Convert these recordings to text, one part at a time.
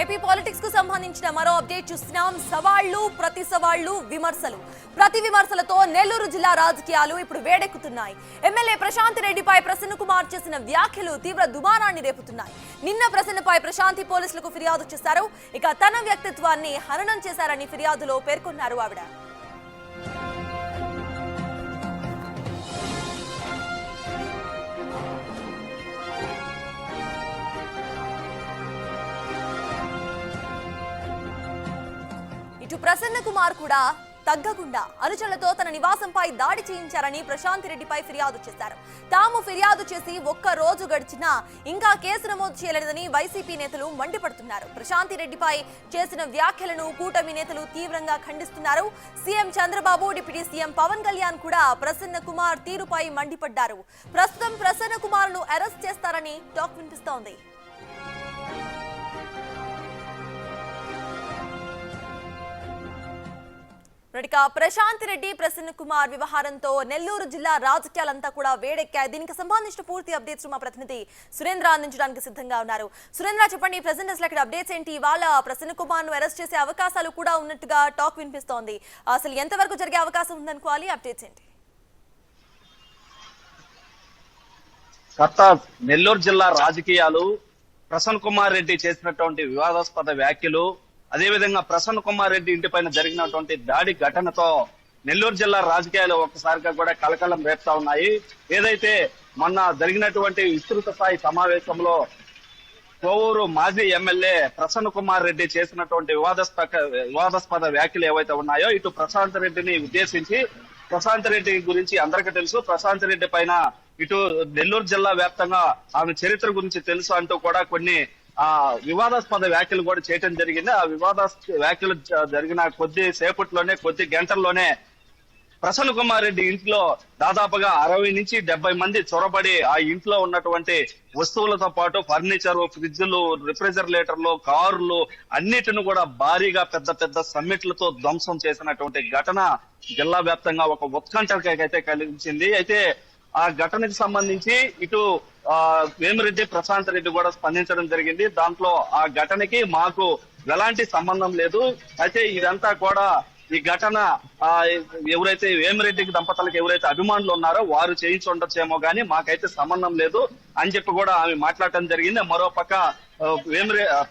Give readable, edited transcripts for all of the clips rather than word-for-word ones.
AP politics కు సంబంధించిన మరో అప్డేట్ చూస్తున్నాం. సవాళ్లు ప్రతి సవాళ్లు విమర్శలు. ప్రతి విమర్శలతో నెల్లూరు జిల్లా రాజకీయాలు ఇప్పుడు వేడెక్కుతున్నాయి. ఎమ్మెల్యే ప్రశాంత్ రెడ్డిపై ప్రసన్న కుమార్ చేసిన వ్యాఖ్యలు తీవ్ర దుమారాన్ని రేపుతున్నాయి. నిన్న ప్రసన్నపై ప్రశాంతి పోలీసులకు ఫిర్యాదు చేశారు. ఇక తన వ్యక్తిత్వాన్ని హననం చేశారని ఫిర్యాదులో పేర్కొన్నారు ఆవిడ. ప్రసన్న కుమార్ కూడా తగ్గకుండా అనుచరులతో తన నివాసంపై దాడి చేయించారని ప్రశాంత్ రెడ్డిపై ఫిర్యాదు చేశారు. తాము ఫిర్యాదు చేసి ఒక్క రోజు గడిచినా ఇంకా కేసు నమోదు చేయలేదని వైసీపీ నేతలు మండిపడుతున్నారు. ప్రశాంత్ రెడ్డిపై చేసిన వ్యాఖ్యలను కూటమి నేతలు తీవ్రంగా ఖండిస్తున్నారు. CM Chandrababu, deputy CM Pawan Kalyan కూడా ప్రసన్న కుమార్ తీరుపై మండిపడ్డారు. ప్రస్తుతం ప్రసన్న కుమార్ ను అరెస్ట్ చేస్తారని టాక్ వినిపిస్తోంది. ప్రశాంత్ రెడ్డి, ప్రసన్న కుమార్ వ్యవహారంతో నెల్లూరు జిల్లా రాజకీయాలంతా కూడా వేడెక్కాయి. దీనికి సంబంధించిన పూర్తి అప్డేట్స్ మా ప్రతినిధి సురేంద్ర అందించడానికి సిద్ధంగా ఉన్నారు. సురేంద్ర, చెప్పండి, ప్రెసెంట్ అసలు ఇక్కడ అప్డేట్స్ ఏంటి? ఇవాళ ప్రసన్న కుమార్ ను అరెస్ట్ చేసే అవకాశాలు కూడా ఉన్నట్టుగా టాక్ వినిపిస్తోంది. అసలు ఎంతవరకు జరిగే అవకాశం ఉందనుకోవాలి? అప్డేట్స్ ఏంటి? నెల్లూరు జిల్లా రాజకీయాలు, ప్రసన్న కుమార్ రెడ్డి చేసినటువంటి వివాదాస్పద వ్యాఖ్యలు, అదేవిధంగా ప్రసన్న కుమార్ రెడ్డి ఇంటిపైన జరిగినటువంటి దాడి ఘటనతో నెల్లూరు జిల్లా రాజకీయాలు ఒక్కసారిగా కూడా కలకలం రేపుతా ఉన్నాయి. ఏదైతే మొన్న జరిగినటువంటి విస్తృత స్థాయి సమావేశంలో కోవూరు మాజీ ఎమ్మెల్యే ప్రసన్న కుమార్ రెడ్డి చేసినటువంటి వివాదాస్పద వ్యాఖ్యలు ఏవైతే ఉన్నాయో, ఇటు ప్రశాంత్ రెడ్డిని ఉద్దేశించి, ప్రశాంత్ రెడ్డి గురించి అందరికీ తెలుసు, ప్రశాంత్ రెడ్డి పైన ఇటు నెల్లూరు జిల్లా వ్యాప్తంగా ఆమె చరిత్ర గురించి తెలుసు అంటూ కూడా కొన్ని వివాదాస్పద వ్యాఖ్యలు కూడా చేయడం జరిగింది. ఆ వివాదాస్పద వ్యాఖ్యలు జరిగిన కొద్ది సేపట్లోనే, కొద్ది గంటల్లోనే ప్రసన్న కుమార్ రెడ్డి ఇంట్లో దాదాపుగా 60 నుంచి 70 మంది చొరబడి ఆ ఇంట్లో ఉన్నటువంటి వస్తువులతో పాటు ఫర్నిచర్, ఫ్రిడ్జ్లు, రిఫ్రిజరేటర్లు, కార్లు అన్నిటిని కూడా భారీగా పెద్ద పెద్ద సమ్మిట్లతో ధ్వంసం చేసినటువంటి ఘటన జిల్లా వ్యాప్తంగా ఒక ఉత్కంఠకైతే కలిగించింది. అయితే ఆ ఘటనకు సంబంధించి ఇటు వేమిరెడ్డి, ప్రశాంత్ రెడ్డి కూడా స్పందించడం జరిగింది. దాంట్లో ఆ ఘటనకి మాకు ఎలాంటి సంబంధం లేదు. అయితే ఇదంతా కూడా ఈ ఘటన ఎవరైతే వేమిరెడ్డికి దంపతులకు ఎవరైతే అభిమానులు ఉన్నారో వారు చేయించుండొచ్చేమో గానీ మాకైతే సంబంధం లేదు అని చెప్పి కూడా ఆమె మాట్లాడటం జరిగింది. మరో పక్క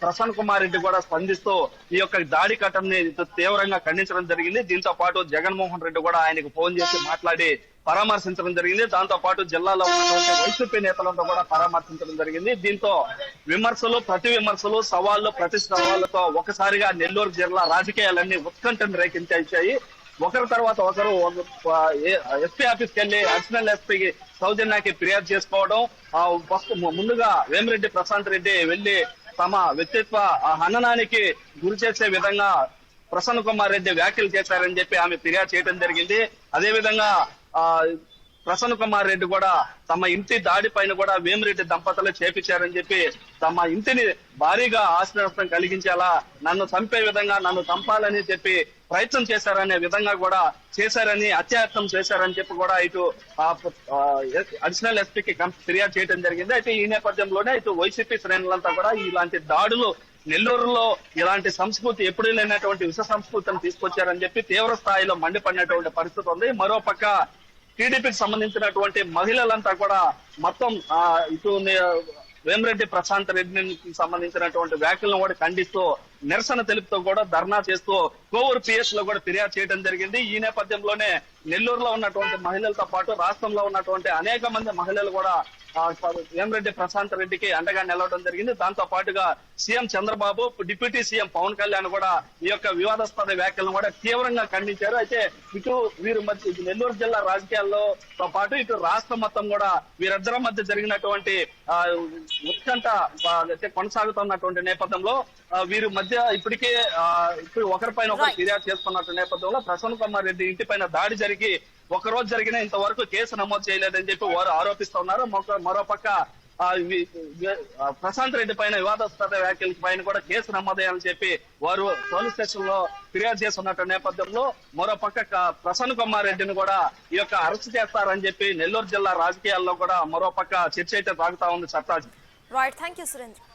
ప్రసన్న కుమార్ రెడ్డి కూడా స్పందిస్తూ ఈ యొక్క దాడి ఘటనని తీవ్రంగా ఖండించడం జరిగింది. దీంతో పాటు జగన్మోహన్ రెడ్డి కూడా ఆయనకు ఫోన్ చేసి మాట్లాడి పరామర్శించడం జరిగింది. దాంతో పాటు జిల్లాలో ఉన్నటువంటి వైసీపీ నేతలతో కూడా పరామర్శించడం జరిగింది. దీంతో విమర్శలు, ప్రతి విమర్శలు, సవాళ్లు, ప్రతి సవాళ్లతో ఒకసారిగా నెల్లూరు జిల్లా రాజకీయాలన్నీ ఉత్కంఠను రేకించాయి. ఒకరి తర్వాత ఒకరు ఎస్పీ ఆఫీస్కి వెళ్లి అడిషనల్ ఎస్పీకి సౌజన్యకి ఫిర్యాదు చేసుకోవడం, ముందుగా వేమిరెడ్డి ప్రశాంత్ రెడ్డి వెళ్లి తమ వ్యక్తిత్వ హననానికి గురి చేసే విధంగా ప్రసన్న కుమార్ రెడ్డి వ్యాఖ్యలు చేశారని చెప్పి ఆమె ఫిర్యాదు చేయడం జరిగింది. అదేవిధంగా ప్రసన్న కుమార్ రెడ్డి కూడా తమ ఇంటి దాడి పైన కూడా వేమిరెడ్డి దంపతులు చేపించారని చెప్పి తమ ఇంటిని భారీగా ఆస్తి నష్టం కలిగించేలా, నన్ను చంపే విధంగా, నన్ను చంపాలని చెప్పి ప్రయత్నం చేశారనే విధంగా కూడా చేశారని, అత్యాయత్నం చేశారని చెప్పి కూడా ఇటు అడిషనల్ ఎస్పీకి ఫిర్యాదు చేయడం జరిగింది. అయితే ఈ నేపథ్యంలోనే ఇటు వైసీపీ శ్రేణులంతా కూడా ఇలాంటి దాడులు, నెల్లూరులో ఇలాంటి సంస్కృతి ఎప్పుడూ లేనటువంటి విష సంస్కృతిని తీసుకొచ్చారని చెప్పి తీవ్ర స్థాయిలో మండిపడినటువంటి పరిస్థితి ఉంది. మరోపక్క టీడీపీకి సంబంధించినటువంటి మహిళలంతా కూడా మొత్తం ఇటు వేమిరెడ్డి ప్రశాంత్ రెడ్డికి సంబంధించినటువంటి వ్యాఖ్యలను కూడా ఖండిస్తూ నిరసన తెలుపుతూ కూడా ధర్నా చేస్తూ కోవూరు పిఎస్ లో కూడా ఫిర్యాదు చేయడం జరిగింది. ఈ నేపథ్యంలోనే నెల్లూరులో ఉన్నటువంటి మహిళలతో పాటు రాష్ట్రంలో ఉన్నటువంటి అనేక మంది మహిళలు కూడా వేమిరెడ్డి ప్రశాంత్ రెడ్డికి అండగా నిలవడం జరిగింది. దాంతో పాటుగా CM Chandrababu, deputy CM Pawan Kalyan కూడా ఈ యొక్క వివాదాస్పద వ్యాఖ్యలను కూడా తీవ్రంగా ఖండించారు. అయితే ఇటు వీరు మధ్య నెల్లూరు జిల్లా రాజకీయాల్లో పాటు ఇటు రాష్ట్రం మొత్తం కూడా వీరిద్దరి మధ్య జరిగినటువంటి ఉత్కంఠ కొనసాగుతున్నటువంటి నేపథ్యంలో వీరి మధ్య ఇప్పటికే ఇప్పుడు ఒకరిపైన ఒకరు ఫిర్యాదు చేసుకున్నటువంటి నేపథ్యంలో ప్రసన్న కుమార్ రెడ్డి ఇంటిపైన దాడి జరిగి ఒక రోజు జరిగిన ఇంతవరకు కేసు నమోదు చేయలేదని చెప్పి వారు ఆరోపిస్తున్నారు. మరోపక్క ప్రశాంత్ రెడ్డి పైన వివాదాస్పద వ్యాఖ్యల పైన కూడా కేసు నమోదయ్యాలని చెప్పి వారు పోలీస్ స్టేషన్ లో ఫిర్యాదు చేస్తున్నట్టు నేపథ్యంలో మరోపక్క ప్రసన్న కుమార్ రెడ్డిని కూడా ఈ యొక్క అరెస్ట్ చేస్తారని చెప్పి నెల్లూరు జిల్లా రాజకీయాల్లో కూడా మరోపక్క చర్చ అయితే సాగుతా ఉంది. Sartaj. Right, thank you Surendra.